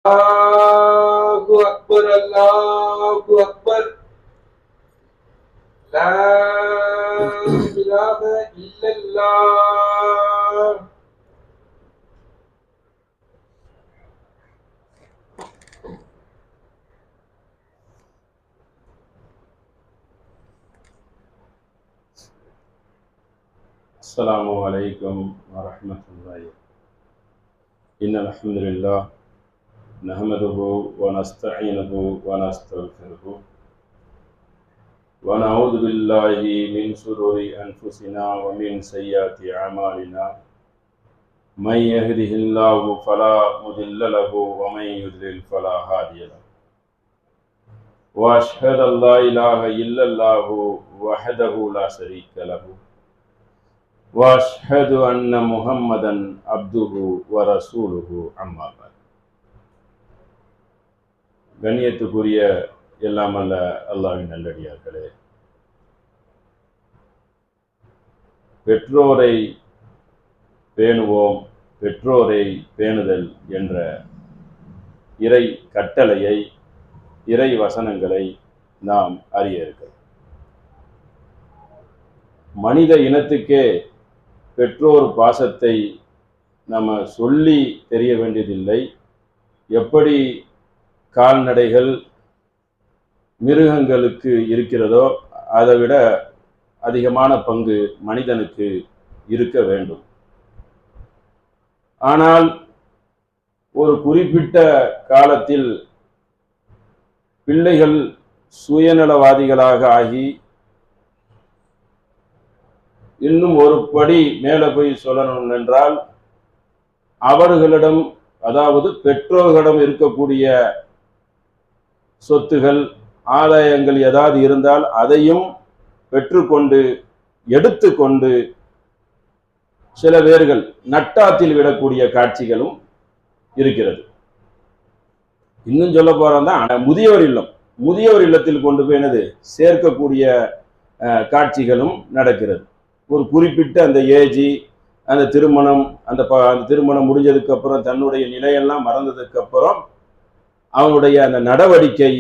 Allahu Akbar, Allahu Akbar. La ilaha illallah. Assalamu alaikum wa rahmatullahi. Innal hamdalillah nahmaduhu wa nasta'inuhu wa nastaghfiruhu wa na'udzu billahi min shururi anfusina wa min sayyiati a'malina. Man yahdihillahu fala mudilla lahu wa man yudlil fala hadiya lahu. Wa ashhadu an la ilaha illallah wahdahu la sharika lahu. واشهد ان محمدا عبده ورسوله اما بعد. கண்ணியத்துக்குரிய எல்லாம் அல்ல அல்லாஹ்வின் நல்லடியார்களே, பெற்றோரை பேணுவோம், பெற்றோரை பேணுதல் என்ற இறை கட்டளையை, இறை வசனங்களை நாம் அறிய இருக்கிறோம். மனித இனத்துக்கே பெற்றோர் பாசத்தை நம்ம சொல்லி தெரிய வேண்டியதில்லை. எப்படி கால்நடைகள் மிருகங்களுக்கு இருக்கிறதோ அதை விட அதிகமான பங்கு மனிதனுக்கு இருக்க வேண்டும். ஆனால் ஒரு குறிப்பிட்ட காலத்தில் பிள்ளைகள் சுயநலவாதிகளாக ஆகி, இன்னும் ஒரு படி மேலே போய் சொல்லணும் என்றால், அவர்களிடம், அதாவது பெற்றோர்களிடம் இருக்கக்கூடிய சொத்துகள், ஆதாயங்கள் ஏதாவது இருந்தால் அதையும் பெற்றுக்கொண்டு எடுத்துக்கொண்டு சில பேர்கள் நட்டாத்தில் விடக்கூடிய காட்சிகளும் இருக்கிறது. இன்னும் சொல்ல போறோம்னா முதியோர் இல்லம், முதியோர் இல்லத்தில் கொண்டு போய் என்னது சேர்க்கக்கூடிய காட்சிகளும் நடக்கிறது. ஒரு குறிப்பிட்ட அந்த ஏஜி, அந்த திருமணம், அந்த திருமணம் முடிஞ்சதுக்கு அப்புறம் தன்னுடைய நிலையெல்லாம் மறந்ததுக்கு அப்புறம் அவனுடைய அந்த நடவடிக்கை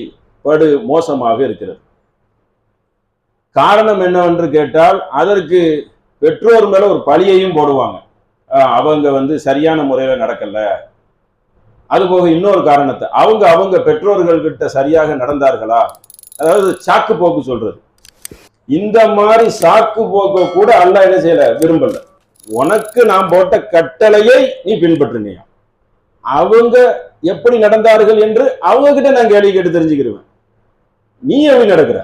படு மோசமாக இருக்கிறது. காரணம் என்னவென்று கேட்டால், அதற்கு பெற்றோர் மேல ஒரு பழியையும் போடுவாங்க. அவங்க சரியான முறையில நடக்கல. அதுபோக இன்னொரு காரணத்தை, அவங்க பெற்றோர்கள் கிட்ட சரியாக நடந்தார்களா, அதாவது சாக்கு போக்கு சொல்றது. இந்த மாதிரி சாக்கு போக்க கூட அல்லாஹ் என்ன செய்யல, விரும்பல. உனக்கு நான் போட்ட கட்டளையை நீ பின்பற்றினியா, அவங்க எப்படி நடந்தார்கள் என்று அவங்க கிட்ட நான் கேள்வி கேட்டு தெரிஞ்சுக்கிடுவேன். நீ எப்படி நடக்கிற?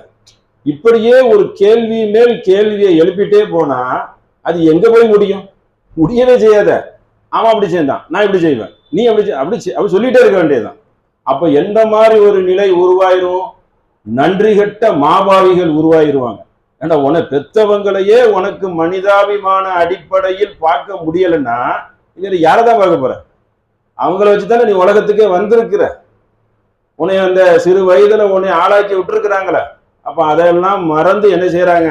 இப்படியே ஒரு கேள்வி மேல் கேள்வியை எழுப்பிட்டே போனா அது எங்க போய் முடியும்? முடியவே செய்யாத. அவன் அப்படி செய்தான், நான் இப்படி செய்வேன், நீ அப்படி சொல்லிட்டே இருக்க வேண்டியதுதான். அப்ப எந்த மாதிரி ஒரு நிலை உருவாயிரும்? நன்றி கெட்ட மாபாவிகள் உருவாயிருவாங்க. ஏன்னா உனக்கு பெத்தவங்களையே உனக்கு மனிதாபிமான அடிப்படையில் பார்க்க முடியலைன்னா இங்க யாரதான் பார்க்க போற? அவங்கள வச்சுதானே நீ உலகத்துக்கே வந்திருக்கிற. உன்னை அந்த சிறு வயதுல உன்னை ஆளாக்கி விட்டுருக்குறாங்களே. அப்ப அதெல்லாம் மறந்து என்ன செய்யறாங்க,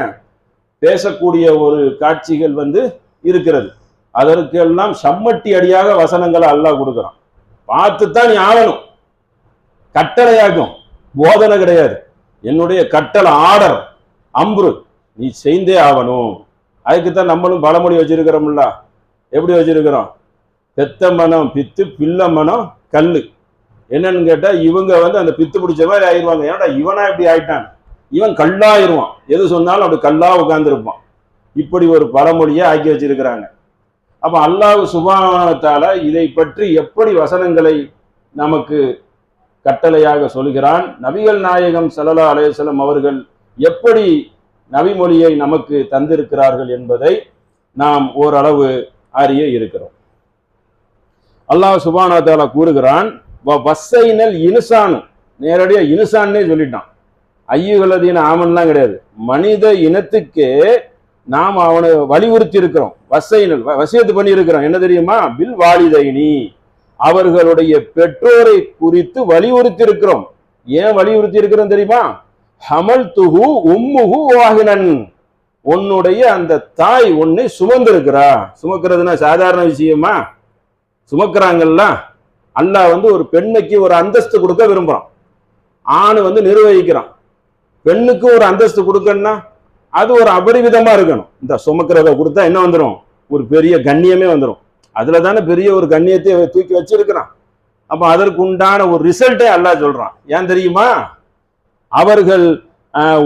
பேசக்கூடிய ஒரு காட்சிகள் இருக்கிறது. அதற்கெல்லாம் சம்மட்டி அடியாக வசனங்களை அல்லாஹ் கொடுக்குறான். பார்த்துத்தான் நீ ஆளணும். கட்டளையாகும், போதனை கிடையாது. என்னுடைய கட்டளை, ஆர்டர், அம்புரு, நீ செய்தே ஆகணும். அதுக்குத்தான் நம்மளும் பழமொழி வச்சிருக்கிறோம்ல. எப்படி வச்சிருக்கிறோம்? பெத்த மனம் பித்து, பிள்ளை மனம் கல்லு. என்னன்னு கேட்டா, இவங்க அந்த பித்து பிடிச்ச மாதிரி ஆயிடுவாங்க. ஏன்னா இவனா இப்படி ஆயிட்டான், இவன் கல்லாயிருவான். எது சொன்னாலும் அப்படி கல்லா உட்கார்ந்துருப்பான். இப்படி ஒரு பழமொழியை ஆக்கி வச்சிருக்கிறாங்க. அப்ப அல்லாஹ் சுப்ஹானஹு வ தஆலா இதை பற்றி எப்படி வசனங்களை நமக்கு கட்டளையாக சொல்கிறான், நபிகள் நாயகம் ஸல்லல்லாஹு அலைஹி வஸல்லம் அவர்கள் எப்படி நபிமொழியை நமக்கு தந்திருக்கிறார்கள் என்பதை நாம் ஓரளவு அறிய இருக்கிறோம். அல்லாஹ் சுப்ஹானஹு வ தஆலா கூறுகிறான், வஸ்ஸைனல் இன்சானு, நேரடியா இன்சான்னே சொல்லிட்டான். ஐயுகல்லதீன ஆமன்லாம் கிடையாது. மனித இனத்துக்கே நாம் அவனை வலியுறுத்தி இருக்கிறோம். வஸ்ஸைனல் வசியத்து பண்ணி இருக்கிறோம். என்ன தெரியுமா? பில் வாலிதைனி, அவர்களுடைய பெற்றோரை குறித்து வலியுறுத்தி இருக்கிறோம். ஏன் வலியுறுத்தி இருக்கிறோம் தெரியுமா? ஹமல் துஹு உம்முஹு வாஹினன், உன்னுடைய அந்த தாய் உன்னை சுமந்திருக்கிறா. சுமக்கிறதுனா சாதாரண விஷயமா? சுமக்கிறாங்கல்ல, அல்லாஹ் வந்து ஒரு பெண்மைக்கு ஒரு அந்தஸ்து கொடுக்க விரும்புறான். ஆண் வந்து நிர்வகிக்கிறான். பெண்ணுக்கு ஒரு அந்தஸ்து கொடுக்கணும்னா அது ஒரு அபரிவிதமா இருக்கணும். இந்த சுமக்கிறத கொடுத்தா என்ன வந்துடும், ஒரு பெரிய கண்ணியமே வந்துடும். அதுல தானே பெரிய ஒரு கண்ணியத்தை தூக்கி வச்சிருக்கிறான். அப்ப அதற்கு உண்டான ஒரு ரிசல்ட்டே அல்லாஹ் சொல்றான். ஏன் தெரியுமா? அவர்கள்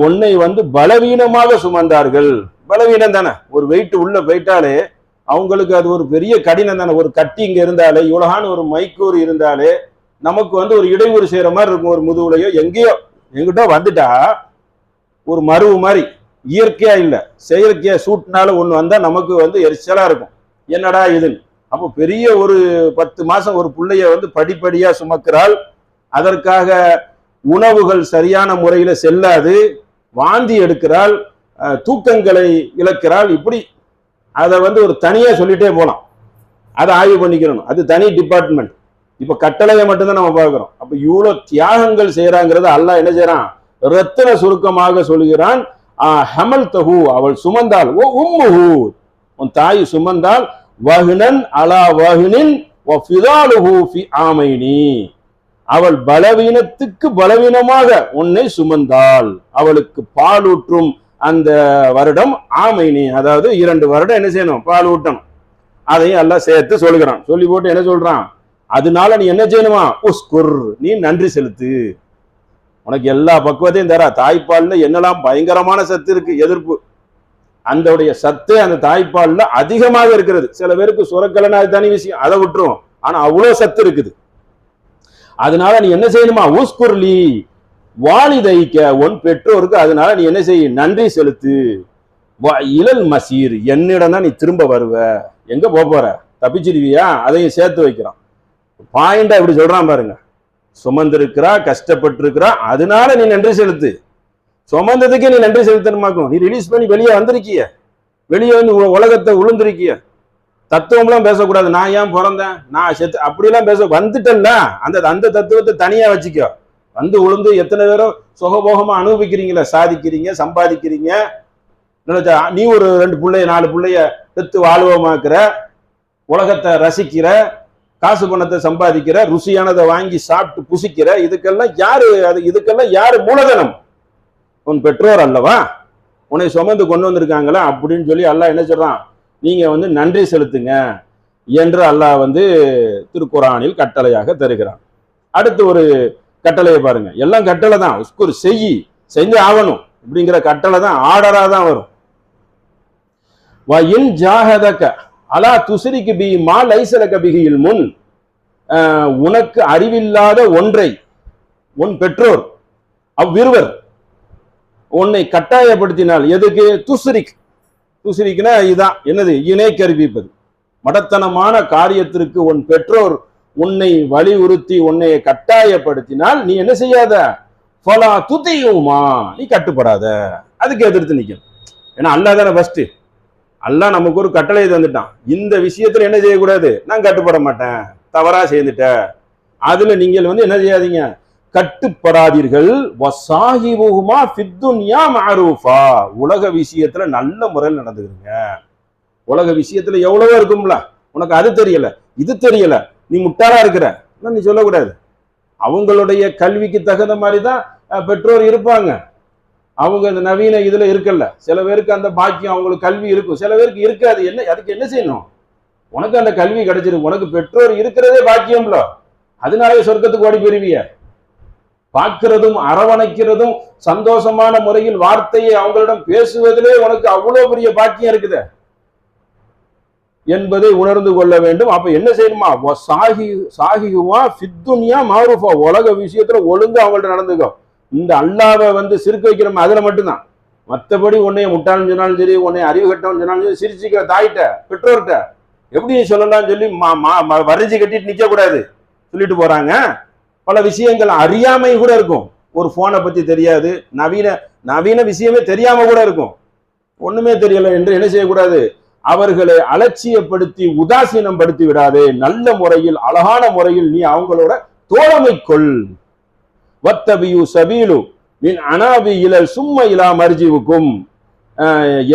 உன்னை வந்து பலவீனமாக சுமந்தார்கள். பலவீனம் தானே, ஒரு வெயிட் உள்ள போயிட்டாலே அவங்களுக்கு அது ஒரு பெரிய கடினம் தானே. ஒரு கட்டி இங்க இருந்தாலே, இவ்வளோன்னு ஒரு மைக்கூர் இருந்தாலே நமக்கு வந்து ஒரு இடையூறு செய்யற மாதிரி இருக்கும். ஒரு முதுகுலையோ எங்கேயோ எங்கிட்ட வந்துட்டா ஒரு மருவு மாதிரி இயற்கையா இல்லை, செயற்கையா சூட்னால ஒண்ணு வந்தா நமக்கு வந்து எரிச்சலா இருக்கும். என்னடா இதுன்னு. அப்போ பெரிய ஒரு 10 மாசம் ஒரு பிள்ளைய வந்து படிப்படியா சுமக்கிறாள். அதற்காக உணவுகள் சரியான முறையில செல்லாது, வாந்தி எடுக்கிறாள், தூக்கங்களை இழக்கிறாள். இப்படி அதை வந்து ஒரு தனியா சொல்லிட்டே போலாம். அதை ஆய்வு பண்ணிக்கணும், அது தனி டிபார்ட்மெண்ட். இப்ப கட்டளையை மட்டும்தான் நம்ம பார்க்கிறோம். அப்ப இவ்வளவு தியாகங்கள் செய்யறாங்கிறத அல்லாஹ் என்ன செய்யறான், ரத்தின சுருக்கமாக சொல்கிறான். ஹமல் தஹு, அவள் சுமந்தாள். ஓ உம்முஹு, உன் தாய் சுமந்தாள். வஹ்னன் அலா வஹ்னின் வ ஃபிதாலுஹு ஃபி ஆமைனி, அவள் பலவீனத்துக்கு பலவீனமாக உன்னை சுமந்தாள். அவளுக்கு பாலூற்றும் அந்த வருடம் ஆமைனி, அதாவது 2 வருடம் என்ன செய்யணும், பால் ஊட்டணும். அதையும் எல்லாம் சேர்த்து சொல்லுகிறான். சொல்லி போட்டு என்ன சொல்றான், அதனால நீ என்ன செய்யணுமா, உஸ்குர், நீ நன்றி செலுத்து. உனக்கு எல்லா பக்குவத்தையும் தரா. தாய்ப்பால்ல என்னெல்லாம் பயங்கரமான சத்து இருக்கு, எதிர்ப்பு. அந்த சத்து அந்த தாய்ப்பால்ல அதிகமாக இருக்கிறது. சில பேருக்கு சுரக்கலனா அது தனி விஷயம், அதை விட்டுரும். ஆனா அவ்வளவு சத்து இருக்குது. அதனால நீ என்ன செய்யணுமா, ஊஸ்குர்லி வாலிதைக்க, உன் பெற்றோருக்கு அதனால நீ என்ன செய்ய, நன்றி செலுத்து. இலல் மசீர், என்னிடம் தான் நீ திரும்ப வருவ. எங்க போற, தப்பிச்சிருவியா, அதையும் சேர்த்து வைக்கிறான். பாயிண்டா இப்படி சொல்றான் பாருங்க. சுமந்திருக்கிறா, கஷ்டப்பட்டிருக்கிறா, அதனால நீ நன்றி செலுத்து. சுமந்ததுக்கே நீ நன்றி செலுத்தணுமாக்கும். நீ ரிலீஸ் பண்ணி வெளியே வந்திருக்கிய, வெளியே வந்து உலகத்தை உளுந்திருக்கிய. தத்துவம்லாம் பேசக்கூடாது. நான் ஏன் பிறந்தேன், நான் செத்து, அப்படிலாம் பேச வந்துட்டல்ல. அந்த தத்துவத்தை தனியா வச்சுக்கோ. வந்து உளுந்து எத்தனை பேரும் சுகபோகமா அனுபவிக்கிறீங்களா, சாதிக்கிறீங்க, சம்பாதிக்கிறீங்க. நீ ஒரு 2 பிள்ளைய 4 பிள்ளைய பெத்து வாழ்வமாக்குற, உலகத்தை ரசிக்கிற, காசு பணத்தை சம்பாதிக்கிற, ருசியானதை வாங்கி சாப்பிட்டு புசிக்கிற. இதுக்கெல்லாம் யாரு மூலதனம்? உன் பெற்றோர் அல்லவா, உன்னை சுமந்து கொண்டு வந்திருக்காங்களா அப்படின்னு சொல்லி அல்லாஹ் என்ன சொல்றான், நீங்க வந்து நன்றி செலுத்துங்க என்று அல்லாஹ் வந்து திருக்குரானில் கட்டளையாக தருகிறான். அடுத்து ஒரு கட்டளையை பாருங்க. எல்லாம் கட்டளை தான், உஸ்குர், செஞ்சு ஆகணும் அப்படிங்கிற கட்டளை தான், ஆர்டரா தான் வரும். வயின் ஜாஹதக அலா துஸ்ரிக்கு பி மா லைஸ லக பிஹி இல்முன், உனக்கு அறிவில்லாத ஒன்றை உன் பெற்றோர் அவ்விருவர் உன்னை கட்டாயப்படுத்தினால், எதுக்கு, துஸ்ரிக்னா இதான் என்னது, இணை கற்பிப்பது. மடத்தனமான காரியத்திற்கு உன் பெற்றோர் உன்னை வலியுறுத்தி உன்னை கட்டாயப்படுத்தினால் நீ என்ன செய்யாத, ஃபலா துதியுமா, நீ கட்டுப்படாத, அதுக்கு எதிர்த்து நிற்கும். ஏன்னா அல்லாஹ் தானே ஃபர்ஸ்ட். அல்லாஹ் நமக்கு ஒரு கட்டளை தந்துட்டான். இந்த விஷயத்துல என்ன செய்யக்கூடாது, நான் கட்டுப்பட மாட்டேன், தவறா செய்துட்ட, அதுல நீங்கள் வந்து என்ன செய்யாதீங்க, கட்டுப்படாதீர்கள். வசாஹிபுஹுமா ஃபித்துன்யா மஅரூஃபா, உலக விஷயத்துல நல்ல முறையில் நடந்துக்கிறீங்க. உலக விஷயத்துல எவ்வளவோ இருக்கும்ல, உனக்கு அது தெரியல, இது தெரியல, நீ முட்டாளா இருக்கிற, நீ சொல்லக்கூடாது. அவங்களுடைய கல்விக்கு தகுந்த மாதிரி தான் பெற்றோர் இருப்பாங்க. அவங்க இந்த நவீன இதுல இருக்கல. சில பேருக்கு அந்த பாக்கியம், அவங்களுக்கு கல்வி இருக்கும், சில பேருக்கு இருக்காது. என்ன, அதுக்கு என்ன செய்யணும், உனக்கு அந்த கல்வி கிடைச்சிருக்கு, உனக்கு பெற்றோர் இருக்கிறதே பாக்கியம்ல, அதனாலே சொர்க்கத்துக்கு ஓடி போயிருவிய. பார்க்கிறதும் அரவணைக்கிறதும் சந்தோஷமான முறையில் வார்த்தையை அவங்களிடம் பேசுவதிலே உனக்கு அவ்வளவு பெரிய பாக்கியம் இருக்குது என்பதை உணர்ந்து கொள்ள வேண்டும். அப்ப என்ன செய்யணுமா, சாஹிஹுமா ஃபித்துன்யா மஅரூஃபா, உலக விஷயத்துல ஒழுங்கு அவங்கள்ட்ட நடந்துக்கோ. இந்த அல்லாவை வந்து சிரிக்க வைக்கிறோம் அதுல மட்டும்தான். மற்றபடி உன்னைய முட்டாள்னு சொன்னாலும் சரி, உன்னை அறிவு கட்டவன்னு சொன்னாலும் சரி, சிரிச்சுக்கிற தாயிட்ட பெற்றோர்கிட்ட எப்படி நீ சொல்லலாம் சொல்லி வரைஞ்சி கட்டிட்டு நிக்க கூடாது சொல்லிட்டு போறாங்க. பல விஷயங்கள் அறியாமை கூட இருக்கும். ஒரு போனை பத்தி தெரியாது, நவீன விஷயமே தெரியாம கூட இருக்கும். ஒண்ணுமே தெரியல என்று என்ன செய்யக்கூடாது, அவர்களை அலட்சியப்படுத்தி உதாசீனம் படுத்தி விடாதே. நல்ல முறையில், அழகான முறையில் நீ அவங்களோட தோழமை கொள். வத்தபியு சபீலு மின் அனாபி இலல் சும்ம இலா மர்ஜிவுக்கும்,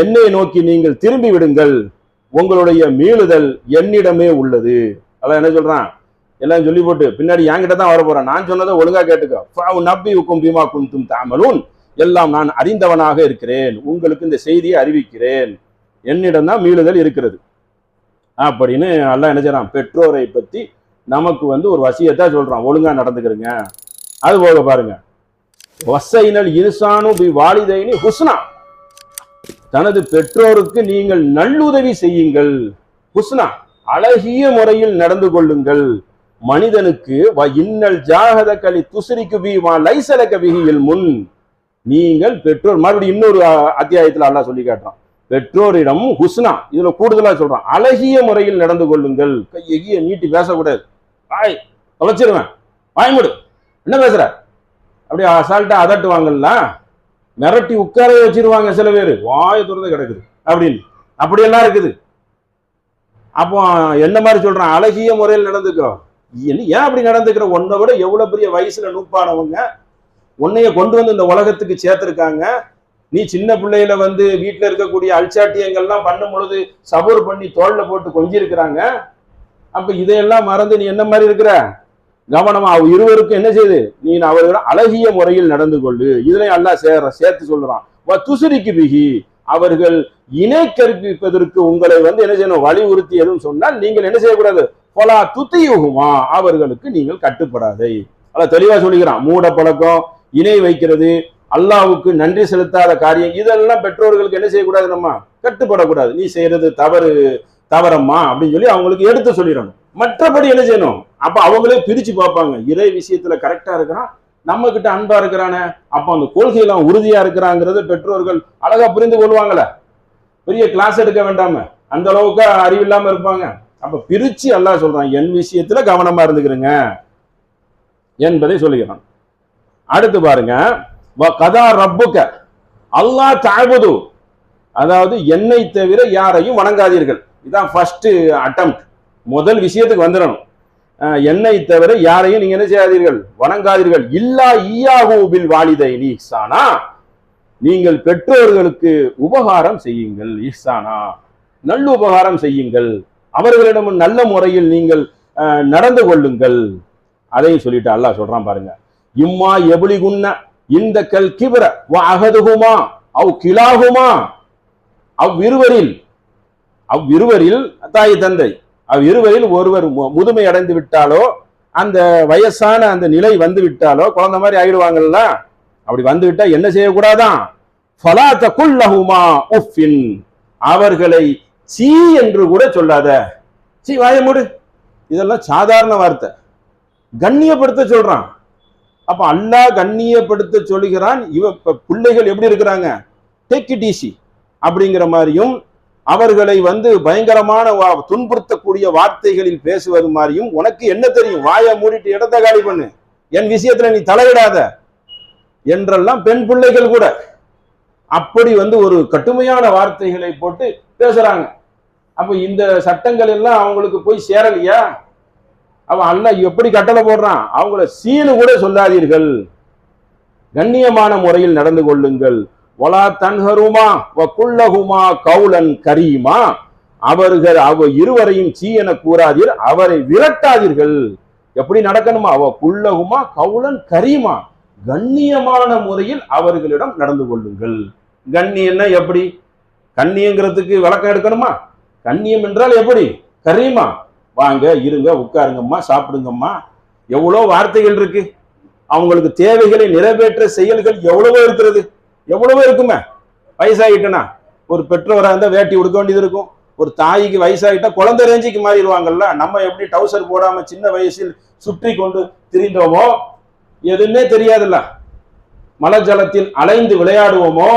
என்னை நோக்கி நீங்கள் திரும்பி விடுங்கள், உங்களுடைய மீளுதல் என்னிடமே உள்ளது. அதான் என்ன சொல்றான், எல்லாம் சொல்லி போட்டு பின்னாடி என்கிட்ட தான் வர போறேன், நான் சொன்னதை ஒழுங்கா கேட்டுக்கோ. நப்பி உக்கும் பீமா குந்தும் தாமலூன், எல்லாம் நான் அறிந்தவனாக இருக்கிறேன், உங்களுக்கு இந்த செய்தியை அறிவிக்கிறேன், என்னிடம் தான் மீளுதல் இருக்கிறது அப்படின்னு அல்லாஹ் என்ன செய்றான், பெற்றோரை பத்தி நமக்கு வந்து ஒரு வசியத்தா சொல்றான், ஒழுங்கா நடந்துக்கிறங்க. அது போக பாருங்க, வசைனல் இன்சானு பி வாலிதைனி ஹுஸ்னா, தனது பெற்றோருக்கு நீங்கள் நல்லுதவி செய்யுங்கள். ஹுஸ்னா, அழகிய முறையில் நடந்து கொள்ளுங்கள். மனிதனுக்கு இன்னல் ஜாகத கலி துஸ்ரிக்கு பி மா லைஸலக பிஹில் முன், நீங்கள் பெற்றோர், மறுபடியும் இன்னொரு அத்தியாயத்துல அல்லாஹ் சொல்லி காட்டுறான், பெற்றோரிடம் ஹுஸ்னா, இதுல கூடுதலா சொல்றான், அழகிய முறையில் நடந்து கொள்ளுங்கள். கையை நீட்டி பேசக்கூடாது, வாய் தொலைச்சிருவேன், வாய்முடு, என்ன பேசுற, அப்படியே அசால்ட்டா அதட்டுவாங்கல்ல, மிரட்டி உட்கார வச்சிருவாங்க சில பேர், வாய துறந்து கிடக்குது அப்படின்னு, அப்படியெல்லாம் இருக்குது. அப்போ என்ன மாதிரி சொல்றான், அழகிய முறையில் நடந்துக்கோ. ஏன் அப்படி நடந்துக்கிற, உன்னை விட எவ்வளவு பெரிய வயசுல நூப்பானவங்க உன்னைய கொண்டு வந்து இந்த உலகத்துக்கு சேர்த்திருக்காங்க. நீ சின்ன பிள்ளையில வந்து வீட்டுல இருக்கக்கூடிய அல்சாட்டியங்கள்லாம் பண்ணும் பொழுது சபூர் பண்ணி தோல்ல போட்டு கொஞ்சிருக்கிறாங்க. அப்ப இதையெல்லாம் மறந்து நீ என்ன மாதிரி இருக்கிற, கவனமா இருவருக்கும் என்ன செய்யுது, நீ அவர்களிடம் அழகிய முறையில் நடந்து கொள்ளு. இதுலயும் அல்லாஹ் சேர்த்து சொல்றான், துசுரிக்கு பிகி, அவர்கள் இணை கற்பிப்பதற்கு உங்களை வந்து என்ன செய்யணும், வலியுறுத்தி எதுவும் சொன்னால் நீங்கள் என்ன செய்யக்கூடாது, பொலா துத்தியுகுமா, அவர்களுக்கு நீங்கள் கட்டுப்படாதே. அதான் தெளிவா சொல்லிக்கிறான். மூட பழக்கம், இணை வைக்கிறது, அல்லாஹ்வுக்கு நன்றி செலுத்தாத காரியம், இதெல்லாம் பெற்றோர்களுக்கு என்ன செய்யக்கூடாது, நம்ம கட்டுப்படக்கூடாது. நீ செய்யறது தவறம்மா அப்படின்னு சொல்லி அவங்களுக்கு எடுத்து சொல்லிடணும். மற்றபடி என்ன செய்யணும், அப்ப அவங்களே பிரிச்சு பார்ப்பாங்க, இறை விஷயத்துல கரெக்டா இருக்கிறான், நம்ம கிட்ட அன்பா இருக்கிறானே, அப்ப அந்த கொள்கையெல்லாம் உறுதியா இருக்கிறாங்கிறத பெற்றோர்கள் அழகா புரிந்து கொள்வாங்களே. பெரிய கிளாஸ் எடுக்க வேண்டாம, அந்த அளவுக்கு அறிவில்லாம இருப்பாங்க. அப்ப பிரிச்சு அல்லாஹ் சொல்றான், என் விஷயத்துல கவனமா இருந்துக்கிறங்க என்பதை சொல்லுகிறான். அடுத்து பாருங்க, கதா ரப்புக்க அல்லாஹ் தஅபுது, அதாவது என்னை தவிர யாரையும் வணங்காதீர்கள். இதான் ஃபர்ஸ்ட் அட்டெம்ப்ட், முதல் விஷயத்துக்கு வந்துடணும். என்னை தவிர யாரையும் நீங்க என்ன செய்யாதீர்கள், வணங்காதீர்கள். இல்லா ஈயாஹு பில் வாலிதைனி இஹ்சானா, நீங்கள் பெற்றோர்களுக்கு உபகாரம் செய்யுங்கள். இஹ்சானா, நல்ல உபகாரம் செய்யுங்கள், அவர்களிடம் நல்ல முறையில் நீங்கள் நடந்து கொள்ளுங்கள். அதையும் சொல்லிட்டு அல்லாஹ் சொல்றான் பாருங்க, இம்மா எபுலிகுன்ன இந்த கல் கிபர வ அகதுகுமா அவ் கிலாகுமா, அவ்விருவரில் தாய் தந்தை அவ்விருவரில் ஒருவர் முதுமை அடைந்து விட்டாலோ, அந்த வயசான அந்த நிலை வந்து விட்டாலோ, குழந்தை மாதிரி ஆயிடுவாங்கல்ல, அப்படி வந்து விட்டா என்ன செய்யக்கூடாதான், ஃபலா தகுல் லஹுமா உஃபின், அவர்களை சீ என்று கூட சொல்லாத. சீ வாய மூடு, இதெல்லாம் சாதாரண வார்த்தை, கண்ணியப்படுத்த சொல்றான். அப்ப அல்லாஹ் கண்ணியப்படுத்த சொல்லுகிறான். பிள்ளைகள் எப்படி இருக்கிறாங்க, டேக் இட் ஈஸி அப்படிங்கிற மாதிரியும், அவர்களை வந்து பயங்கரமான துன்புறுத்தக்கூடிய வார்த்தைகளில் பேசுவது மாதிரியும், உனக்கு என்ன தெரியும், வாய மூடிட்டு இடத்தை காலி பண்ணு, என் விஷயத்துல நீ தலையிடாத என்றெல்லாம் பெண் பிள்ளைகள் கூட அப்படி வந்து ஒரு கடுமையான வார்த்தைகளை போட்டு பேசுறாங்க. அப்ப இந்த சட்டங்கள் எல்லாம் அவங்களுக்கு போய் சேரலையா? அவன் அல்லாஹ் எப்படி கட்டளை போடுறான், அவங்கள சீனு கூட சொல்லாதீர்கள், கண்ணியமான முறையில் நடந்து கொள்ளுங்கள். வலா தன்ஹருமா வ குல்லஹுமா கௌலன் கரீமா, அவர்கள் இருவரையும் சீ என கூறாதீர், அவரை விரட்டாதீர்கள். எப்படி நடக்கணுமா, அவ குல்லஹுமா கௌலன் கரீமா, கண்ணியமான முறையில் அவர்களிடம் நடந்து கொள்ளுங்கள். கண்ணியம்னா எப்படி, கண்ணியங்கிறதுக்கு விளக்கம் எடுக்கணுமா, கண்ணியம் என்றால் எப்படி, கரீமா, வாங்க இருங்க உட்காருங்கம்மா சாப்பிடுங்கம்மா, எவ்வளோ வார்த்தைகள் இருக்கு. அவங்களுக்கு தேவைகளை நிறைவேற்ற செயல்கள் எவ்வளவோ இருக்கிறது, எவ்வளவோ இருக்குமே. வயசாகிட்டனா ஒரு பெற்றோராக இருந்தால் வேட்டி உடுக்க வேண்டியது இருக்கும், ஒரு தாய்க்கு வயசாகிட்டா குழந்தை ரேஞ்சுக்கு மாறிடுவாங்கல்ல. நம்ம எப்படி டவுசர் போடாம சின்ன வயசில் சுற்றி கொண்டு திரிந்தோமோ, எதுவுமே தெரியாதுல்ல, மலை ஜலத்தில் அலைந்து விளையாடுவோமோ,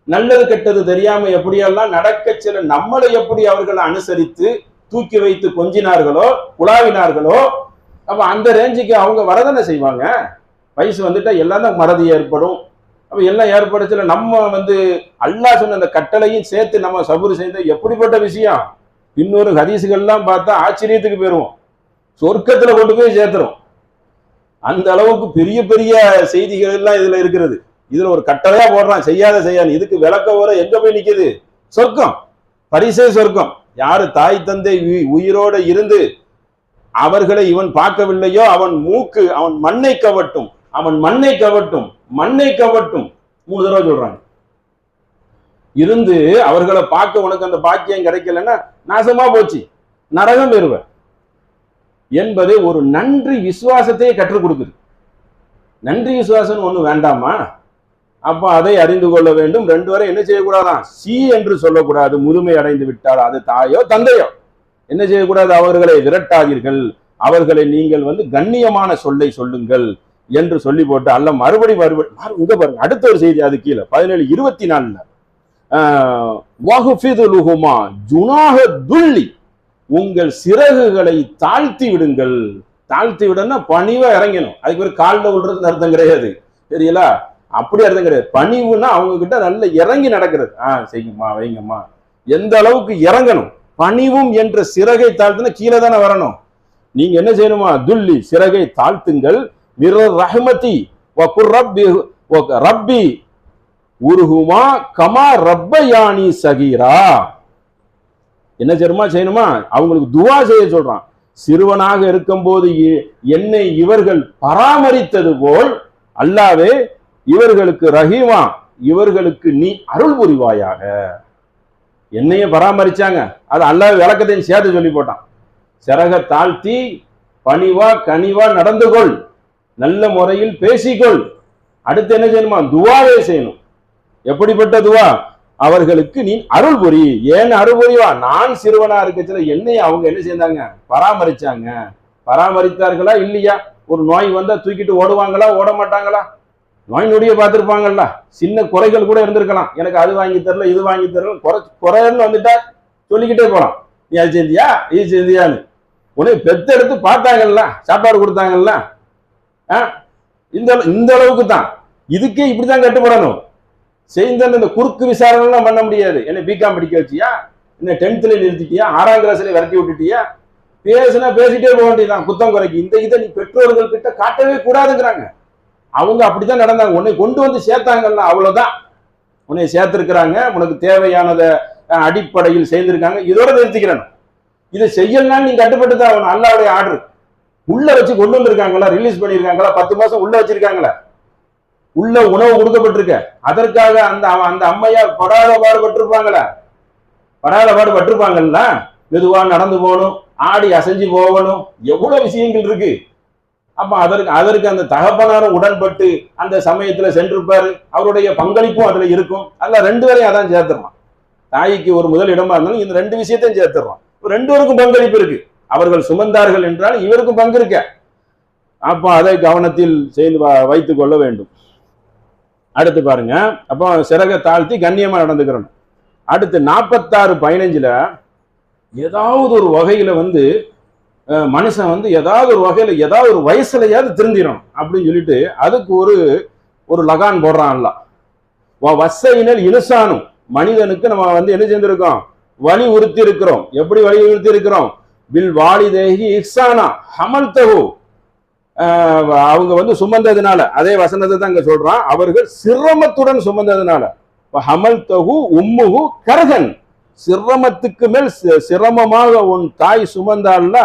நல்லது கெட்டது தெரியாம எப்படியெல்லாம் நடக்க சில நம்மளை எப்படி அவர்களை அனுசரித்து தூக்கி வைத்து கொஞ்சினார்களோ குழாவினார்களோ, அப்ப அந்த ரேஞ்சுக்கு அவங்க வரதானே செய்வாங்க. வயசு வந்துட்டா எல்லாம் தான் மறதி ஏற்படும். அப்ப எல்லாம் ஏற்படுச்சல நம்ம வந்து அல்லாஹ் சொன்ன அந்த கட்டளையும் சேர்த்து நம்ம சபூர் செய்த எப்படிப்பட்ட விஷயம். இன்னொரு ஹதீசுகள்லாம் பார்த்தா ஆச்சரியத்துக்கு போயிருவோம், சொர்க்கத்துல கொண்டு போய் சேர்த்துரும். அந்த அளவுக்கு பெரிய பெரிய செய்திகள் எல்லாம் இதுல இருக்கிறது. இதுல ஒரு கட்டளையா போடுறான், செய்யாத இதுக்கு விளக்க வர எங்க போய் நிக்குது, சொர்க்கம், பரிசே சொர்க்கம். யாரு தாய் தந்தை உயிரோட இருந்து அவர்களை இவன் பார்க்கவில்லையோ அவன் மூக்கு அவன் மண்ணை கவட்டும், அவன் மண்ணை கவட்டும், மண்ணை கவட்டும். 3 தடவை சொல்றாங்க. இருந்து அவர்களை பார்க்க உனக்கு அந்த பாக்கியம் கிடைக்கலன்னா நாசமா போச்சு, நரகம் பெறுவ என்பதை ஒரு நன்றி விசுவாசத்தையே கற்றுக் கொடுக்குது. நன்றி விசுவாசம் ஒண்ணு வேண்டாமா? அப்ப அதை அறிந்து கொள்ள வேண்டும். 2 வரை என்ன செய்யக்கூடாதான்? சி என்று சொல்லக்கூடாது. முதுமை அடைந்து விட்டால் அது தாயோ தந்தையோ என்ன செய்யக்கூடாது? அவர்களை விரட்டாதீர்கள், அவர்களை நீங்கள் கண்ணியமான சொல்லை சொல்லுங்கள் என்று சொல்லி போட்டு அல்ல மறுபடி இங்க பாருங்க, அடுத்த ஒரு செய்தி அது கீழே 17:24 உங்கள் சிறகுகளை தாழ்த்தி விடுங்கள். தாழ்த்தி விடனா பணிவா இறங்கணும். அதுக்கு ஒரு காலில் விடுறது அர்த்தம் கிடையாது, சரிங்களா? அப்படி அர்த்தம் கிடையாது. பணிவுன்னா அவங்க கிட்ட நல்ல இறங்கி நடக்கிறது. செய்யுங்கம்மா வைங்கம்மா, எந்த அளவுக்கு இறங்கணும். பணிவும் என்ற சிறகை தாழ்த்துனா கீழே தானே வரணும். நீங்க என்ன செய்யணுமா? துல்லி சிறகை தாழ்த்துங்கள். மிரர் ரஹ்மதி ரப்பி உருகுமா கமா ரப்பயானி சகீரா. என்ன செய்யணுமா? அவங்களுக்கு துவா செய்ய சொல்றான். சிறுவனாக இருக்கும்போது என்னை இவர்கள் பராமரித்தது போல் அல்லாவே இவர்களுக்கு ரஹீமா, இவர்களுக்கு நீ அருள் புரிவாயாக. என்னைய பராமரிச்சாங்க, அது அல்லாஹ் விளக்கத்தையும் சேர்த்து சொல்லி போட்டான். சிறக தாழ்த்தி பணிவா கனிவா நடந்து கொள், நல்ல முறையில் பேசிக்கொள். அடுத்து என்ன செய்யணுமா? துவாவே செய்யணும். எப்படிப்பட்ட துவா? அவர்களுக்கு நீ அருள் புரி. ஏன் அருள் புரிவா? நான் சிறுவனா இருக்கச்சுல என்னை அவங்க என்ன செய்தாங்க? பராமரிச்சாங்க. பராமரித்தார்களா இல்லையா? ஒரு நோய் வந்தா தூக்கிட்டு ஓடுவாங்களா? ஓட மாட்டாங்களா? நோய் நொடியை பார்த்துருப்பாங்கல்ல. சின்ன குறைகள் கூட இருந்திருக்கலாம். எனக்கு அது வாங்கி தரல, இது வாங்கி தரல, குறைன்னு வந்துட்டா சொல்லிக்கிட்டே போலாம். நீ அது செஞ்சியா, இது செஞ்சியான்னு. உன்னை பெத்தெடுத்து பார்த்தாங்கல்ல, சாப்பாடு கொடுத்தாங்கல்ல. இந்த அளவுக்கு தான். இதுக்கே இப்படிதான் கட்டுப்படணும். செய்த இந்த குறுக்கு விசாரணைலாம் பண்ண முடியாது. என்ன பிகாம் படிக்க வச்சியா, என்ன 10th நிறுத்திட்டியா, 6ஆம் கிளாஸ்ல விரட்டி விட்டுட்டியா, பேசுனா பேசிட்டே போக வேண்டியதான் குத்தம் குறைக்கு. இந்த இதை நீ பெற்றோர்கள் கிட்ட காட்டவே கூடாதுங்கிறாங்க. அவங்க அப்படித்தான் நடந்தாங்க. உன்னை கொண்டு வந்து சேர்த்தாங்கல்ல, அவ்வளவுதான். உன்னை சேர்த்திருக்கிறாங்க, உனக்கு தேவையானதை அடிப்படையில் செய்திருக்காங்க, இதோட நிறுத்திக்கிறணும். இதை செய்யலாம், நீ கட்டுப்பட்டு தான் ஆகணும். அல்லாஹ்வுடைய ஆர்டர். உள்ள வச்சு கொண்டு வந்திருக்காங்களா, ரிலீஸ் பண்ணியிருக்காங்களா, 10 மாசம் உள்ள வச்சிருக்காங்களா, உள்ள உணவு கொடுக்கப்பட்டிருக்க, அதற்காக அந்த அம்மையார் படாத பாடுபட்டிருப்பாங்களா? படாத பாடுபட்டிருப்பாங்கல்ல. மெதுவா நடந்து போகணும், ஆடி அசைஞ்சு போகணும், எவ்வளவு விஷயங்கள் இருக்கு. அப்ப அதற்கு அந்த தகப்பனாரும் உடன்பட்டு அந்த சமயத்துல சென்றிருப்பாரு. அவருடைய பங்களிப்பும் அதுல இருக்கும். அல்ல 2 பேரையும் அதான் சேர்த்துடலாம். தாய்க்கு ஒரு முதல் இடமா இருந்தாலும் இந்த 2 விஷயத்தையும் சேர்த்துடலாம். 2 பேருக்கும் பங்களிப்பு இருக்கு. அவர்கள் சுமந்தார்கள் என்றால் இவருக்கும் பங்கு இருக்க. அப்ப அதை கவனத்தில் செய்து வைத்துக் கொள்ள வேண்டும். அடுத்து பாருங்க, அப்போ சிறக தாழ்த்தி கண்ணியமா நடந்துக்கிறோம். அடுத்து 46:15 ஏதாவது ஒரு வகையில மனுஷன் ஏதாவது ஒரு வகையில ஏதாவது ஒரு வயசுலையாவது திருந்திடும் அப்படின்னு சொல்லிட்டு அதுக்கு ஒரு லகான் போடுறான்ல. வசையினல் இனுசானும், மனிதனுக்கு நம்ம என்ன செஞ்சிருக்கோம்? வலியுறுத்தி இருக்கிறோம். எப்படி வலியுறுத்தி இருக்கிறோம்? வில் வாலிதேஹி இஹ்சானா ஹமல்தஹு, அவங்க சுமந்ததுனால, அதே வசனத்தை தான் இங்க சொல்றான். அவர்கள் சிரமத்துடன் சுமந்ததுனால, ஹமல்தஹு உம்முஹு கர்ஹன், சிரமத்துக்கு மேல் சிரமமாக உன் தாய் சுமந்தாள்ல,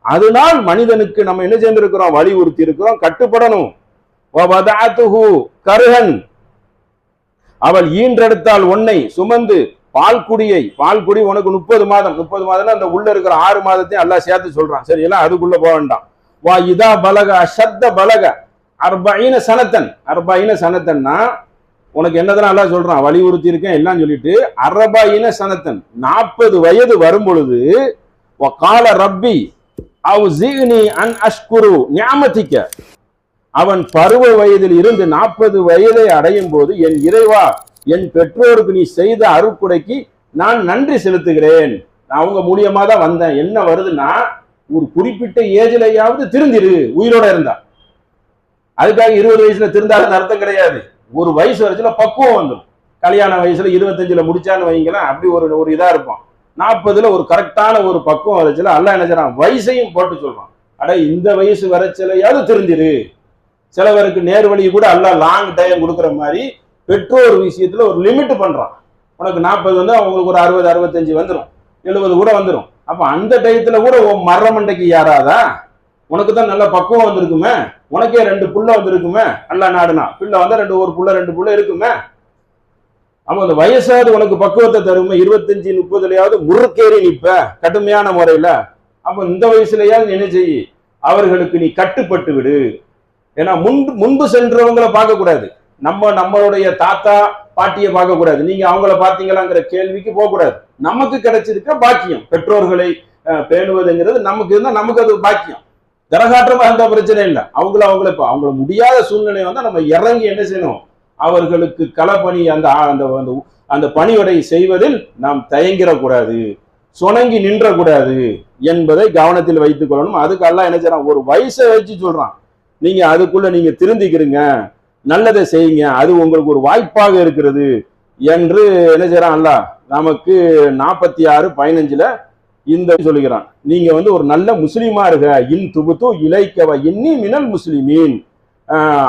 அதனால் மனிதனுக்கு நம்ம என்ன செய்திருக்கிறோம்? வலியுறுத்தி இருக்கிறோம், கட்டுப்படணும். கர்ஹன், அவள் ஈன்றெடுத்தால் உன்னை சுமந்து பால்குடி உனக்கு 30 மாதம் அந்த உள்ள இருக்கிற 6 மாதத்தையும் அல்லாஹ் சேர்த்து சொல்றான். சரி, எல்லாம் அதுக்குள்ள போக வேண்டாம். வா இதா பலக அஷத்த பலக 40 சனத்தன். 40 சனத்தன்னா உனக்கு என்னதான் அல்லாஹ் சொல்றான்? வலியுறுத்தி இருக்கேன் எல்லாம் சொல்லிட்டு 40 சனத்தன் 40 வயது வரும் பொழுது கால ரப்பி அவ்ஸினி அன் அஷ்குரு நிஅமதிக, அவன் பருவ வயதில் இருந்து 40 வயதை அடையும் போது, என் இறைவா, என் பெற்றோருக்கு நீ செய்த அருட்கொடைக்கு நான் நன்றி செலுத்துகிறேன். நான் அவங்க மூலியமா தான் வந்தேன். என்ன வருதுன்னா, ஒரு குறிப்பிட்ட ஏஜ்லயாவது திருந்திரு உயிரோட இருந்தா. அதுக்காக 20 வயசுல திருந்தாத அர்த்தம் கிடையாது. ஒரு வயசு வரைச்சுல பக்குவம் வந்துடும். கல்யாண வயசுல 25ல முடிச்சான்னு வைங்களேன், அப்படி ஒரு இதா இருப்பான். 40ல ஒரு கரெக்டான ஒரு பக்குவம் வரைச்சுல அல்லாஹ் என்ன செய்றான்? வயசையும் போட்டு சொல்றான். அட, இந்த வயசு வரைச்சிலையாவது திருந்திரு. சிலவருக்கு நேர்வழி கூட அல்லாஹ் லாங் டைம் கொடுக்குற மாதிரி பெற்றோர் விஷயத்துல ஒரு லிமிட் பண்றான். உனக்கு 40 அவங்களுக்கு ஒரு 60 65 வந்துடும், 70 கூட வந்துடும். அப்ப அந்த டயத்துல கூட மர மண்டைக்கு யாராதா? உனக்கு தான் நல்ல பக்குவம் வந்திருக்குமே, உனக்கே 2 புள்ள வந்திருக்குமே, அல்ல நாடுனா பிள்ளை வந்தா ஒரு புள்ள 2 புள்ள இருக்குமே. அப்ப அந்த வயசாவது உனக்கு பக்குவத்தை தருமே. 25 30லயாவது முறுக்கேறி நிப்ப கடுமையான முறையில. அப்ப இந்த வயசுலயாவது என்ன செய்யி, அவர்களுக்கு நீ கட்டுப்பட்டு விடு. ஏன்னா முன்பு சென்றவங்களை பார்க்க கூடாது. நம்மளுடைய தாத்தா பாட்டியை பார்க்க கூடாது. நீங்க அவங்கள பார்த்தீங்களாங்கிற கேள்விக்கு போக கூடாது. நமக்கு கிடைச்சிருக்க பாக்கியம் பெற்றோர்களை பேணுவதுங்கிறது நமக்கு இருந்தா நமக்கு அது பாக்கியம். தரகாற்றமா இருந்தா பிரச்சனை இல்லை. அவங்கள முடியாத சூழ்நிலை வந்தா நம்ம இறங்கி என்ன செய்யணும், அவர்களுக்கு களப்பணி அந்த பணிவடை செய்வதில் நாம் தயங்கிடக்கூடாது, சுணங்கி நின்றக்கூடாது என்பதை கவனத்தில் வைத்துக் கொள்ளணும். அதுக்கு அல்லாஹ் என்ன செய்யறான், ஒரு வயசை வச்சு சொல்றான், நீங்க அதுக்குள்ள நீங்க திருந்திக்கிறீங்க, நல்லதை செய்யுங்க, அது உங்களுக்கு ஒரு வாய்ப்பாக இருக்கிறது என்று என்ன செய்யறான் அல்லாஹ் நமக்கு 46:15 இந்த சொல்லுகிறான். நீங்க ஒரு நல்ல முஸ்லீமா இருக்க, இன் துபுத்து இலைக்கவ இன்னி மினல் முஸ்லிமீன்,